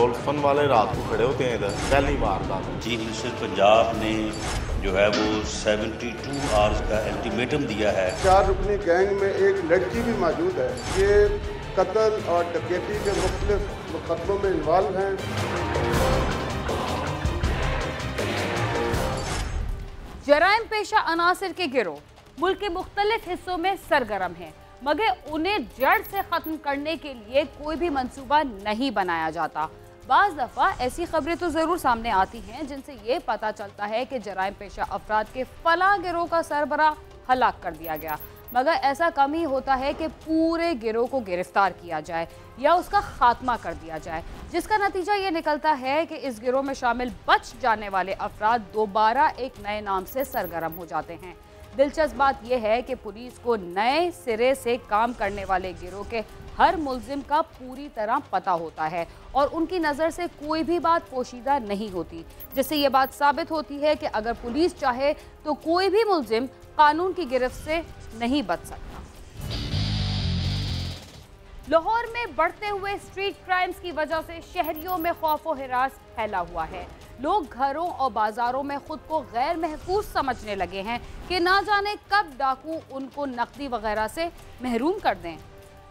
Dolphin वाले रात को खड़े होते हैं इधर, पहली बार था। चीफ मिनिस्टर पंजाब ने जो है वो 72 आवर्स का अल्टीमेटम दिया है। 4 रुकनी गैंग में एक लड़की भी मौजूद है। ये कत्ल और डकैती के मुख्तलिफ मुकदमों में इन्वॉल्व हैं। जराइम पेशा अनासिर के गिरोह मुल्क के मुख्तलिफ हिस्सों में सरगर्म हैं, मगर उन्हें जड़ से खत्म करने के लिए कोई भी मंसूबा नहीं बनाया जाता। बाज़ दफ़ा ऐसी खबरें तो ज़रूर सामने आती हैं जिनसे ये पता चलता है कि जराइम पेशा अफराद के फला गिरोह का सरबराह हलाक कर दिया गया, मगर ऐसा कम ही होता है कि पूरे गिरोह को गिरफ्तार किया जाए या उसका खात्मा कर दिया जाए, जिसका नतीजा ये निकलता है कि इस गिरोह में शामिल बच जाने वाले अफराद दोबारा एक नए नाम से सरगर्म हो जाते हैं। दिलचस्प बात यह है कि पुलिस को नए सिरे से काम करने वाले गिरोह के हर मुल्जिम का पूरी तरह पता होता है और उनकी नज़र से कोई भी बात पोशीदा नहीं होती, जिससे ये बात साबित होती है कि अगर पुलिस चाहे तो कोई भी मुल्जिम कानून की गिरफ्त से नहीं बच सकता। लाहौर में बढ़ते हुए स्ट्रीट क्राइम्स की वजह से शहरियों में खौफ और हिरास फैला हुआ है। लोग घरों और बाजारों में खुद को गैर महफूज समझने लगे हैं कि ना जाने कब डाकू उनको नकदी वगैरह से महरूम कर दें।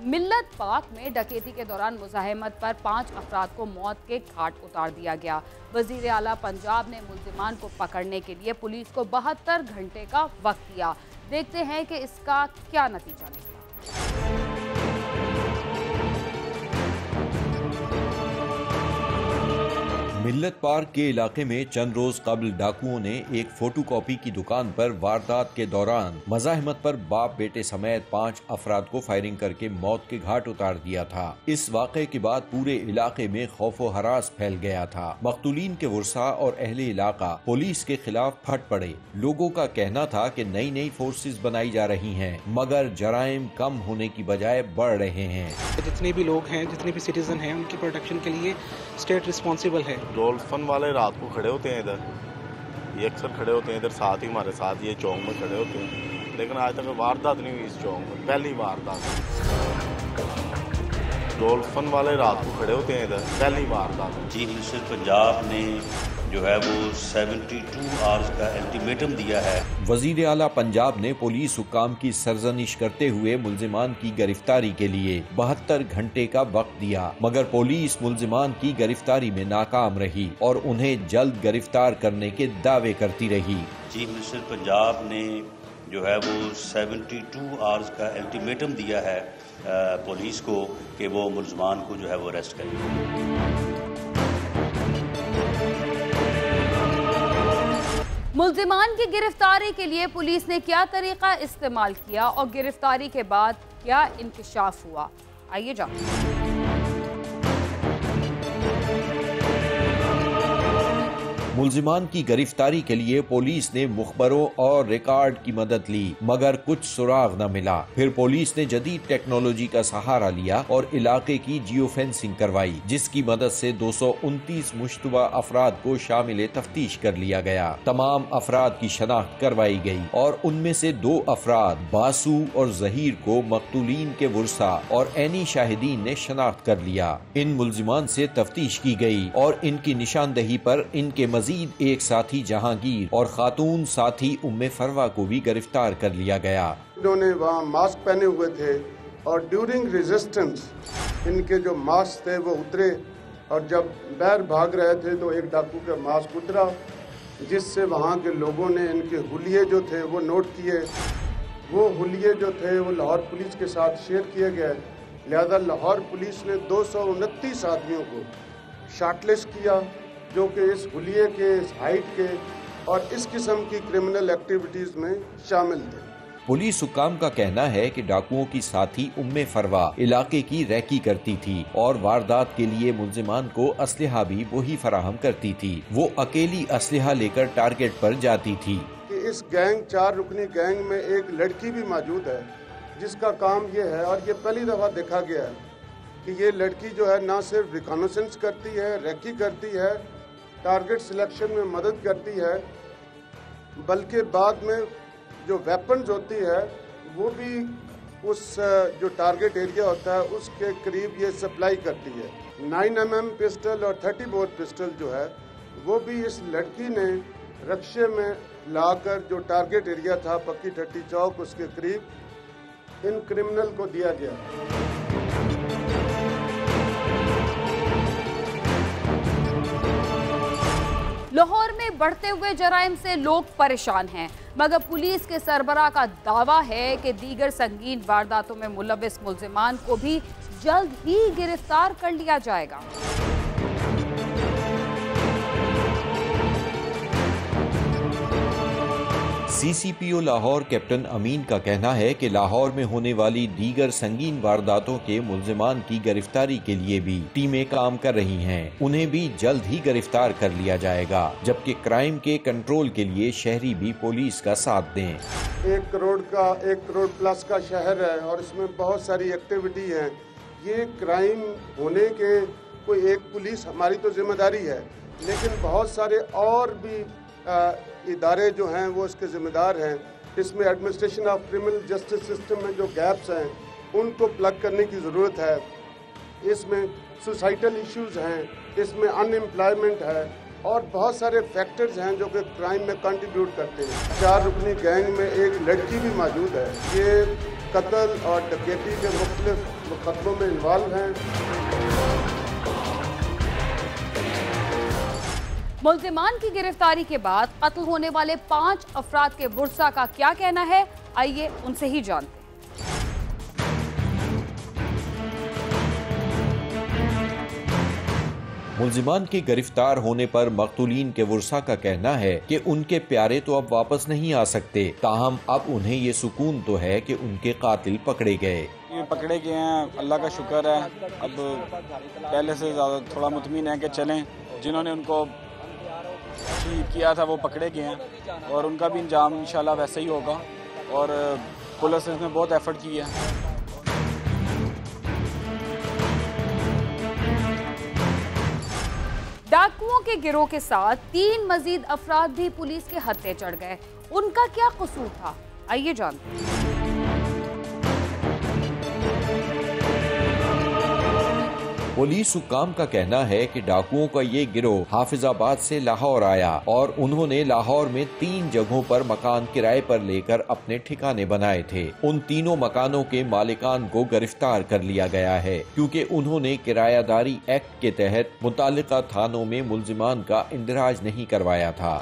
मिल्लत पार्क में डकैती के दौरान मुज़ाहमत पर 5 अफराद को मौत के घाट उतार दिया गया। वज़ीर आला पंजाब ने मुल्जिमान को पकड़ने के लिए पुलिस को 72 घंटे का वक्त दिया। देखते हैं कि इसका क्या नतीजा निकला। मिल्लत पार्क के इलाके में चंद रोज कबल डाकुओं ने एक फोटोकॉपी की दुकान पर वारदात के दौरान मज़ाहमत पर बाप बेटे समेत 5 अफराद को फायरिंग करके मौत के घाट उतार दिया था। इस वाक़े के बाद पूरे इलाके में खौफ व हरास फैल गया था। मक़तूलीन के वर्सा और अहले इलाका पुलिस के खिलाफ फट पड़े। लोगों का कहना था कि नई नई फोर्सेस बनाई जा रही हैं, मगर जराइम कम होने की बजाय बढ़ रहे हैं। जितने भी लोग हैं, जितने भी सिटीजन हैं, उनकी प्रोटेक्शन के लिए स्टेट रिस्पॉन्सिबल है। डॉल्फिन वाले रात को खड़े होते हैं इधर, ये अक्सर खड़े होते हैं इधर, साथ ही हमारे साथ ये चौक में खड़े होते हैं, लेकिन आज तक वारदात नहीं हुई इस चौक में, पहली वारदात। डॉल्फिन वाले रात को खड़े होते हैं इधर, पहली वारदात। चीफ मिनिस्टर पंजाब ने जो है वो 72 आवर्स का अल्टीमेटम दिया है। वजीर आला पंजाब ने पुलिस हुक्काम की सरजनिश करते हुए मुल्जिमान की गिरफ्तारी के लिए 72 घंटे का वक्त दिया, मगर पुलिस मुल्जिमान की गिरफ्तारी में नाकाम रही और उन्हें जल्द गिरफ्तार करने के दावे करती रही। चीफ मिनिस्टर पंजाब ने जो है वो 72 आवर्स का अल्टीमेटम दिया है पुलिस को कि वो मुल्जिमान को जो है वो अरेस्ट करें। मुल्जिमान की गिरफ्तारी के लिए पुलिस ने क्या तरीका इस्तेमाल किया और गिरफ्तारी के बाद क्या इंकशाफ हुआ, आइए जानते हैं। मुल्जिमान की गिरफ्तारी के लिए पुलिस ने मुखबरों और रिकॉर्ड की मदद ली, मगर कुछ सुराग न मिला। फिर पुलिस ने जदीद टेक्नोलॉजी का सहारा लिया और इलाके की जियो फेंसिंग करवाई, जिसकी मदद से 229 मुश्तबा अफराद को शामिल तफ्तीश कर लिया गया। तमाम अफराद की शनाख्त करवाई गई और उनमें से 2 अफराद बासु और जहीर को मकतूलीन के वर्सा और एनी शाहिदीन ने शनाख्त कर लिया। इन मुल्जिमान से तफ्तीश की गई और इनकी निशानदही पर इनके मजीद एक साथी जहांगीर और खातून साथी उम्मे फरवा को भी गिरफ्तार कर लिया गया। इन्होंने वहाँ मास्क पहने हुए थे और ड्यूरिंग रेजिस्टेंस इनके जो मास्क थे वो उतरे और जब बाहर भाग रहे थे तो एक डाकू का मास्क उतरा, जिससे वहाँ के लोगों ने इनके हुलिये जो थे वो नोट किए। वो हुलिये जो थे वो लाहौर पुलिस के साथ शेयर किए गए, लिहाजा लाहौर पुलिस ने 229 आदमियों को शॉर्टलिस्ट किया जो कि इस हुलिये के, इस हाइट के और इस किस्म की क्रिमिनल एक्टिविटीज में शामिल थे। पुलिस हुक्काम का कहना है कि डाकुओं की साथी उम्मे फरवा इलाके की रैकी करती थी और वारदात के लिए मुल्जिमान को असलहा भी वही फराहम करती थी। वो अकेली असलहा लेकर टारगेट पर जाती थी। कि इस गैंग 4 रुकनी गैंग में एक लड़की भी मौजूद है जिसका काम ये है, और ये पहली दफा देखा गया है कि ये लड़की जो है ना सिर्फ रिकॉनेसेंस करती है, रैकी करती है, टारगेट सिलेक्शन में मदद करती है, बल्कि बाद में जो वेपन्स होती है वो भी उस जो टारगेट एरिया होता है उसके करीब ये सप्लाई करती है। 9mm पिस्टल और 30 बोर पिस्टल जो है वो भी इस लड़की ने रक्शे में लाकर जो टारगेट एरिया था पक्की ठट्टी चौक उसके करीब इन क्रिमिनल को दिया गया। लाहौर में बढ़ते हुए जराइम से लोग परेशान हैं, मगर पुलिस के सरबराह का दावा है कि दीगर संगीन वारदातों में मुलव्विस मुल्जिमान को भी जल्द ही गिरफ्तार कर लिया जाएगा। सीसीपीओ लाहौर कैप्टन अमीन का कहना है कि लाहौर में होने वाली दीगर संगीन वारदातों के मुल्जिमान की गिरफ्तारी के लिए भी टीमें काम कर रही हैं। उन्हें भी जल्द ही गिरफ्तार कर लिया जाएगा, जबकि क्राइम के कंट्रोल के लिए शहरी भी पुलिस का साथ दें। 1 करोड़ प्लस का शहर है और इसमें बहुत सारी एक्टिविटी है। ये क्राइम होने के कोई एक पुलिस हमारी तो जिम्मेदारी है, लेकिन बहुत सारे और भी इदारे जो हैं वो इसके जिम्मेदार हैं। इसमें administration of criminal justice system में जो गैप्स हैं उनको प्लग करने की ज़रूरत है। इसमें सोसाइटल इश्यूज हैं, इसमें अनएम्प्लॉयमेंट है और बहुत सारे फैक्टर्स हैं जो कि क्राइम में कंट्रीब्यूट करते हैं। 4 रुकनी गैंग में एक लड़की भी मौजूद है। ये कत्ल और डकैती के मुख्तलिफ मुकदमों में इन्वॉल्व हैं। मुल्जिमान की गिरफ्तारी के बाद कत्ल होने वाले 5 अफराद के बुरसा का क्या कहना है, आइए उनसे ही जानते हैं। मुल्जिमान के गिरफ्तार होने पर मकतूलीन के वुरसा का कहना है कि उनके प्यारे तो अब वापस नहीं आ सकते, ताहम अब उन्हें ये सुकून तो है कि उनके कातिल पकड़े गए। ये पकड़े गए हैं, अल्लाह का शुक्र है। अब पहले से ज़्यादा थोड़ा मुतमिन है कि चलें, जिन्होंने उनको किया था वो पकड़े गए हैं और उनका भी इंजाम इंशाल्लाह वैसे ही होगा और पुलिस ने बहुत एफर्ट किया है। डाकुओं के गिरोह के साथ 3 मजीद अफराद भी पुलिस के हत्थे चढ़ गए। उनका क्या कसूर था, आइए जानते हैं। पुलिस हुक्काम का कहना है कि डाकुओं का ये गिरोह हाफिजाबाद से लाहौर आया और उन्होंने लाहौर में 3 जगहों पर मकान किराए पर लेकर अपने ठिकाने बनाए थे। उन तीनों मकानों के मालिकान को गिरफ्तार कर लिया गया है, क्योंकि उन्होंने किरायादारी एक्ट के तहत मुतालिका थानों में मुल्जिमान का इंदराज नहीं करवाया था।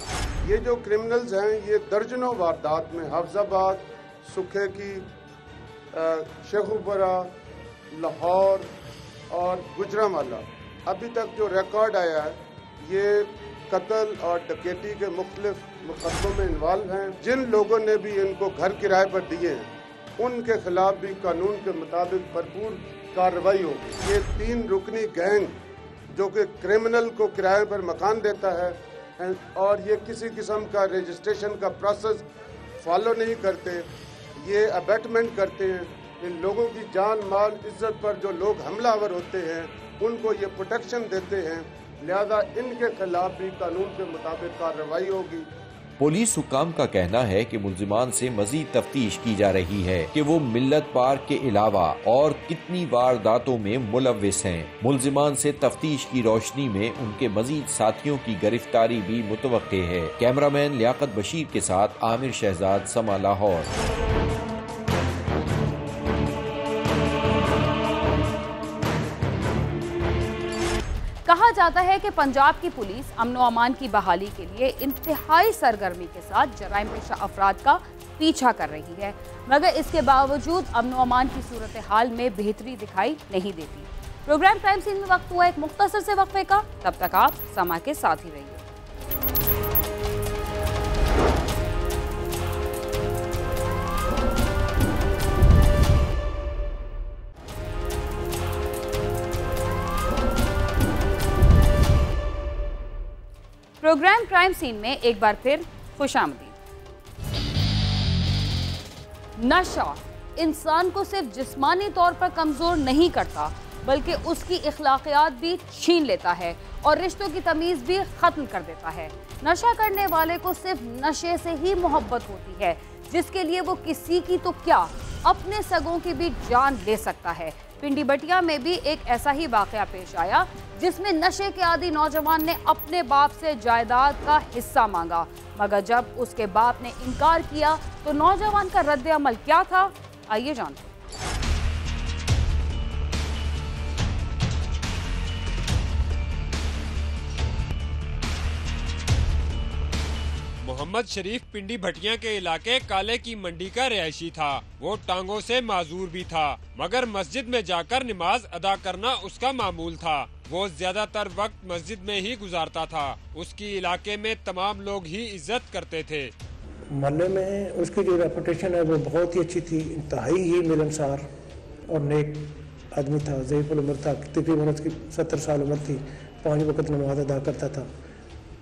ये जो क्रिमिनल्स हैं ये दर्जनों वारदात में हाफिजाबाद, सुखे की, शेखुपुरा, लाहौर और गुजरांवाला अभी तक जो रिकॉर्ड आया है ये कत्ल और डकैती के मुख्तलिफ मुकदमों में इन्वॉल्व हैं। जिन लोगों ने भी इनको घर किराए पर दिए हैं उनके खिलाफ भी कानून के मुताबिक भरपूर कार्रवाई होगी। ये 3 रुकनी गैंग जो कि क्रिमिनल को किराए पर मकान देता है और ये किसी किस्म का रजिस्ट्रेशन का प्रोसेस फॉलो नहीं करते, ये अबेटमेंट करते हैं। इन लोगों की जान माल इज्जत पर जो लोग हमलावर होते हैं उनको ये प्रोटेक्शन देते हैं, लिहाजा इनके खिलाफ भी कानून के मुताबिक कार्रवाई होगी। पुलिस हुक्काम का कहना है कि मुल्जिमान से मजीद तफ्तीश की जा रही है कि वो मिल्लत पार्क के अलावा और कितनी वारदातों में मुलव्विस हैं। मुल्जिमान से तफ्तीश की रोशनी में उनके मजीद साथियों की गिरफ्तारी भी मुतवक्के है। कैमरामैन लियाकत बशीर के साथ आमिर शहजाद, समा लाहौर। कहा जाता है कि पंजाब की पुलिस अमन व अमान की बहाली के लिए इंतहाई सरगर्मी के साथ जराइम पेशा अफराद का पीछा कर रही है, मगर इसके बावजूद अमन व अमान की सूरत हाल में बेहतरी दिखाई नहीं देती। प्रोग्राम क्राइम सीन में वक्त हुआ एक मुख्तसर से वक्फे का, तब तक आप समा के साथ ही रहिए। प्रोग्राम क्राइम सीन में एक बार फिर खुशामदीद। नशा इंसान को सिर्फ जिस्मानी तौर पर कमजोर नहीं करता, बल्कि उसकी इखलाकियात भी छीन लेता है और रिश्तों की तमीज भी खत्म कर देता है। नशा करने वाले को सिर्फ नशे से ही मोहब्बत होती है, जिसके लिए वो किसी की तो क्या अपने सगों की भी जान ले सकता है। पिंडी बटिया में भी एक ऐसा ही वाकया पेश आया जिसमें नशे के आदी नौजवान ने अपने बाप से जायदाद का हिस्सा मांगा, मगर जब उसके बाप ने इनकार किया तो नौजवान का रद्द अमल क्या था, आइए जानते हैं। मोहम्मद शरीफ पिंडी भटिया के इलाके काले की मंडी का रिहायशी था। वो टांगों से माजूर भी था, मगर मस्जिद में जाकर नमाज अदा करना उसका मामूल था। वो ज्यादातर वक्त मस्जिद में ही गुजारता था। उसकी इलाके में तमाम लोग ही इज्जत करते थे। मोहल्ले में उसकी जो रेपुटेशन है वो बहुत ही अच्छी थी। इंतहाई ही मिलनसार और नेक आदमी था। ज़ईफ़ुल उम्र था, तकरीबन उसकी 70 साल उम्र थी। 5 वक्त नमाज अदा करता था।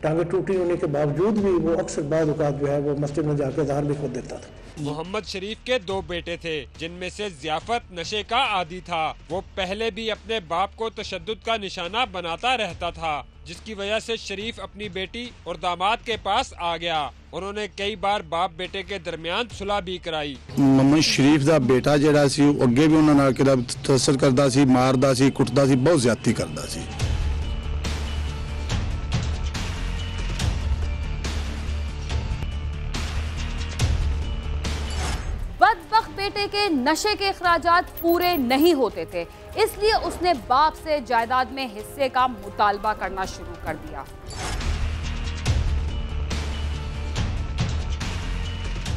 टांगे टूटी होने के बावजूद भी वो अक्सर बाद औक़ात जो है वो मस्जिद में जाकर ज़हर भी खुद देता था। मोहम्मद शरीफ के 2 बेटे थे, जिनमें से ज़ियाफत नशे का आदी था। वो पहले भी अपने बाप को तशद्दुद का निशाना बनाता रहता था, जिसकी वजह से शरीफ अपनी बेटी और दामाद के पास आ गया। उन्होंने कई बार बाप बेटे के दरमियान सुलह भी कराई। मोहम्मद शरीफ दा बेटा जिहड़ा सी अगे भी उन्हां नाल किहड़ा तसर करदा सी, मारदा सी, कुटदा सी, बहुत ज़्यादती करदा सी। बदबख्त बेटे के नशे के अखराजात पूरे नहीं होते थे, इसलिए उसने बाप से जायदाद में हिस्से का मुतालबा करना शुरू कर दिया।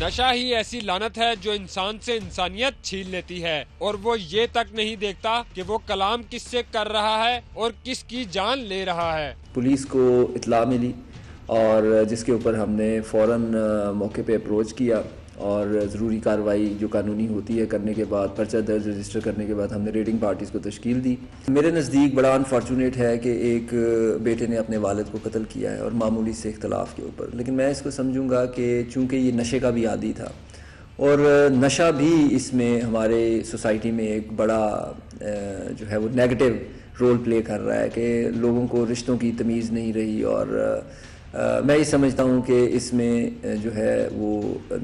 नशा ही ऐसी लानत है जो इंसान से इंसानियत छीन लेती है, और वो ये तक नहीं देखता कि वो कलाम किससे कर रहा है और किसकी जान ले रहा है। पुलिस को इत्ला मिली और जिसके ऊपर हमने फ़ौरन मौके पे अप्रोच किया और ज़रूरी कार्रवाई जो कानूनी होती है करने के बाद, पर्चा दर्ज रजिस्टर करने के बाद हमने रेडिंग पार्टीज़ को तश्कील दी। मेरे नज़दीक बड़ा अनफॉर्चुनेट है कि एक बेटे ने अपने वालिद को कत्ल किया है और मामूली से इख्तलाफ के ऊपर, लेकिन मैं इसको समझूंगा कि चूँकि ये नशे का भी आदी था और नशा भी इसमें हमारे सोसाइटी में एक बड़ा जो है वो नेगेटिव रोल प्ले कर रहा है कि लोगों को रिश्तों की तमीज़ नहीं रही। और मैं ये समझता हूँ कि इसमें जो है वो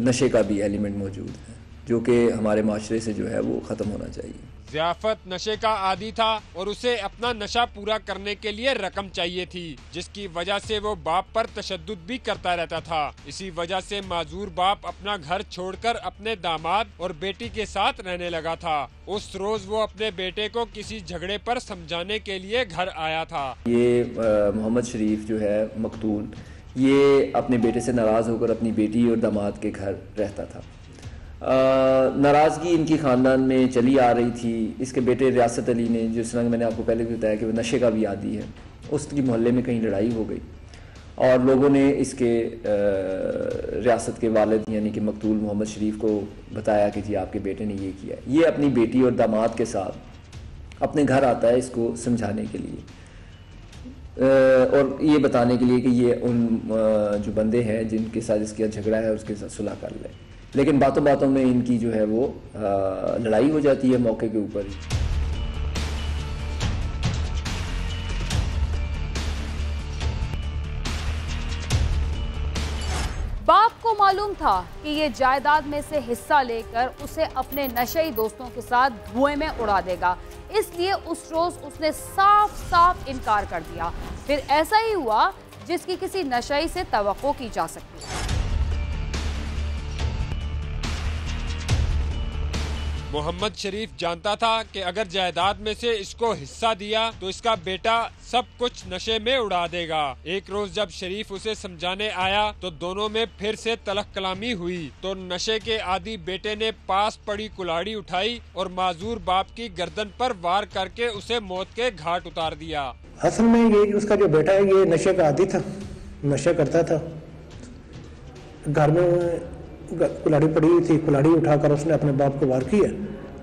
नशे का भी एलिमेंट मौजूद है, जो कि हमारे माशरे से जो है वो ख़त्म होना चाहिए। ज़ियाफत नशे का आदी था और उसे अपना नशा पूरा करने के लिए रकम चाहिए थी, जिसकी वजह से वो बाप पर तशद्दुद भी करता रहता था। इसी वजह से माजूर बाप अपना घर छोड़कर अपने दामाद और बेटी के साथ रहने लगा था। उस रोज वो अपने बेटे को किसी झगड़े पर समझाने के लिए घर आया था। ये मोहम्मद शरीफ जो है मकतूल, ये अपने बेटे से नाराज़ होकर अपनी बेटी और दामाद के घर रहता था। नाराज़गी इनकी ख़ानदान में चली आ रही थी। इसके बेटे रियासत अली ने, जिस तरह मैंने आपको पहले भी बताया कि वो नशे का भी आदी है, उसकी मोहल्ले में कहीं लड़ाई हो गई और लोगों ने इसके रियासत के वालिद यानी कि मकतूल मोहम्मद शरीफ को बताया कि जी आपके बेटे ने ये किया। ये अपनी बेटी और दामाद के साथ अपने घर आता है इसको समझाने के लिए और ये बताने के लिए कि ये उन जो बंदे हैं जिनके साथ इसका झगड़ा है उसके साथ सुलह कर ले। लेकिन बातों बातों में इनकी जो है वो लड़ाई हो जाती है मौके के ऊपर ही। बाप को मालूम था कि ये जायदाद में से हिस्सा लेकर उसे अपने नशेई दोस्तों के साथ धुएं में उड़ा देगा, इसलिए उस रोज उसने साफ साफ इनकार कर दिया। फिर ऐसा ही हुआ जिसकी किसी नशेई से तवक्को की जा सकती है। मोहम्मद शरीफ जानता था कि अगर जायदाद में से इसको हिस्सा दिया तो इसका बेटा सब कुछ नशे में उड़ा देगा। एक रोज जब शरीफ उसे समझाने आया तो दोनों में फिर से तलख कलामी हुई, तो नशे के आदी बेटे ने पास पड़ी कुल्हाड़ी उठाई और माजूर बाप की गर्दन पर वार करके उसे मौत के घाट उतार दिया। असल में ये उसका जो बेटा है ये नशे का आदी था, नशा करता था। घर में कुल्हाड़ी पड़ी हुई थी, कुल्हाड़ी उठाकर उसने अपने बाप को वार किया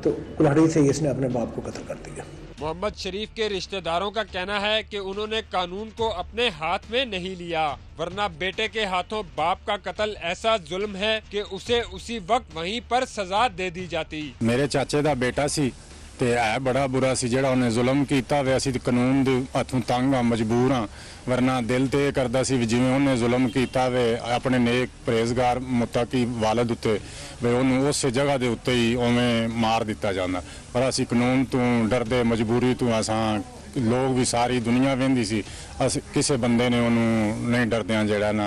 तो कुल्हाड़ी से इसने अपने बाप को कत्ल कर दिया। मोहम्मद शरीफ के रिश्तेदारों का कहना है कि उन्होंने कानून को अपने हाथ में नहीं लिया, वरना बेटे के हाथों बाप का कत्ल ऐसा जुल्म है कि उसे उसी वक्त वहीं पर सजा दे दी जाती। मेरे चाचे दा बेटा सी ਤੇ ਹੈ ਬੜਾ ਬੁਰਾ ਸੀ ਜਿਹੜਾ ਉਹਨੇ ਜ਼ੁਲਮ ਕੀਤਾ ਵੇ। ਅਸੀਂ ਕਾਨੂੰਨ ਦੇ ਹੱਥੋਂ ਤੰਗ ਆ, ਮਜਬੂਰ ਆ, ਵਰਨਾ ਦਿਲ ਤੇ ਇਹ ਕਰਦਾ ਸੀ ਵੀ ਜਿਵੇਂ ਉਹਨੇ ਜ਼ੁਲਮ ਕੀਤਾ ਵੇ ਆਪਣੇ ਨੇਕ ਪਰਹੇਜ਼ਗਾਰ ਮੁਤਕੀ ਵਾਲਦ ਉੱਤੇ ਵੀ ਉਹਨੂੰ ਉਸੇ ਜਗ੍ਹਾ ਦੇ ਉੱਤੇ ਹੀ ਉਵੇਂ ਮਾਰ ਦਿੱਤਾ ਜਾਂਦਾ। ਪਰ ਅਸੀਂ ਕਾਨੂੰਨ ਤੋਂ ਡਰਦੇ, ਮਜਬੂਰੀ ਤੋਂ ਅਸਾਂ ਲੋਕ ਵੀ ਸਾਰੀ ਦੁਨੀਆ ਵਹਿੰਦੀ ਸੀ, ਅਸੀਂ ਕਿਸੇ ਬੰਦੇ ਨੇ ਉਹਨੂੰ नहीं डरते जड़ा ना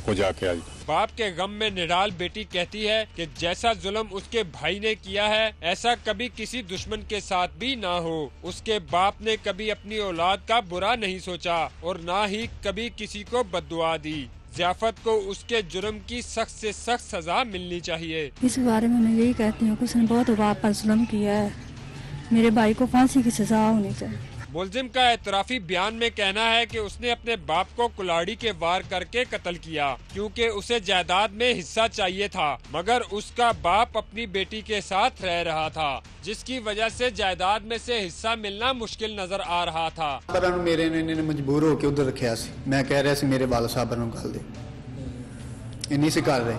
कुछ आके आज। बाप के गम में निराल बेटी कहती है कि जैसा जुल्म उसके भाई ने किया है ऐसा कभी किसी दुश्मन के साथ भी ना हो। उसके बाप ने कभी अपनी औलाद का बुरा नहीं सोचा और ना ही कभी किसी को बद्दुआ दी। ज़ियाफत को उसके जुर्म की सख्त से सख्त सजा मिलनी चाहिए। इस बारे में मैं यही कहती हूँ कि उसने बहुत बाप पर जुल्म किया है, मेरे भाई को फांसी की सजा होनी चाहिए। मुलजिम का एतराफी बयान में कहना है कि उसने अपने बाप को कुल्हाड़ी के वार करके कत्ल किया क्योंकि उसे जायदाद में हिस्सा चाहिए था, मगर उसका बाप अपनी बेटी के साथ रह रहा था जिसकी वजह से जायदाद में से हिस्सा मिलना मुश्किल नजर आ रहा था। पर मेरे ने मजबूर होकर उधर रखा सी, मैं कह रहा सी मेरे बाल साहब गल दे इन्नी से कर रहे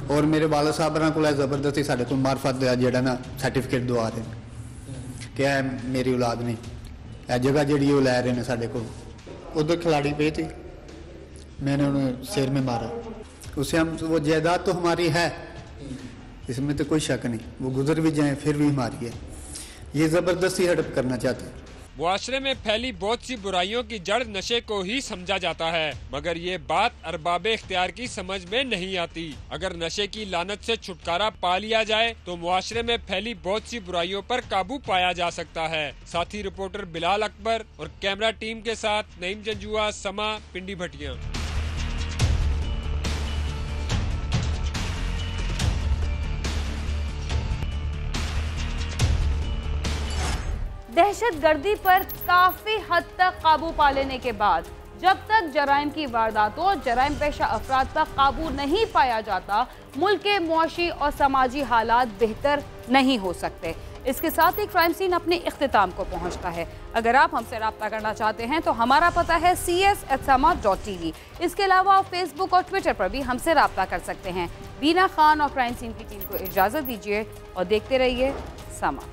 और मेरे बाल साहब को जबरदस्ती साढ़े को मार्फत जड़ा ना सर्टिफिकेट दवा रहे क्या मेरी औलाद नहीं जगह जी लै रहे हैं साढ़े को। उधर खिलाड़ी पे थी, मैंने उन्हें सिर में मारा, उसे हम वो जायदाद तो हमारी है, इसमें तो कोई शक नहीं, वो गुजर भी जाए फिर भी हमारी है, ये ज़बरदस्ती हड़प करना चाहते हैं। मुआशरे में फैली बहुत सी बुराइयों की जड़ नशे को ही समझा जाता है, मगर ये बात अरबाबे इख्तियार की समझ में नहीं आती। अगर नशे की लानत से छुटकारा पा लिया जाए तो मुआशरे में फैली बहुत सी बुराइयों पर काबू पाया जा सकता है। साथी रिपोर्टर बिलाल अकबर और कैमरा टीम के साथ नईम जंजुआ, समा, पिंडी भटिया। दहशतगर्दी पर काफी हद तक काबू पा लेने के बाद जब तक जराइम की वारदातों और जराइम पेशा अफराद पर काबू नहीं पाया जाता, मुल्क के मुआशी और समाजी हालात बेहतर नहीं हो सकते। इसके साथ ही क्राइम सीन अपने इख्तिताम को पहुंचता है। अगर आप हमसे रब्ता करना चाहते हैं तो हमारा पता है cs@sama.tv। इसके अलावा आप फेसबुक और ट्विटर पर भी हमसे रब्ता कर सकते हैं। बीना खान और क्राइम सीन की टीम को इजाज़त दीजिए और देखते रहिए समा।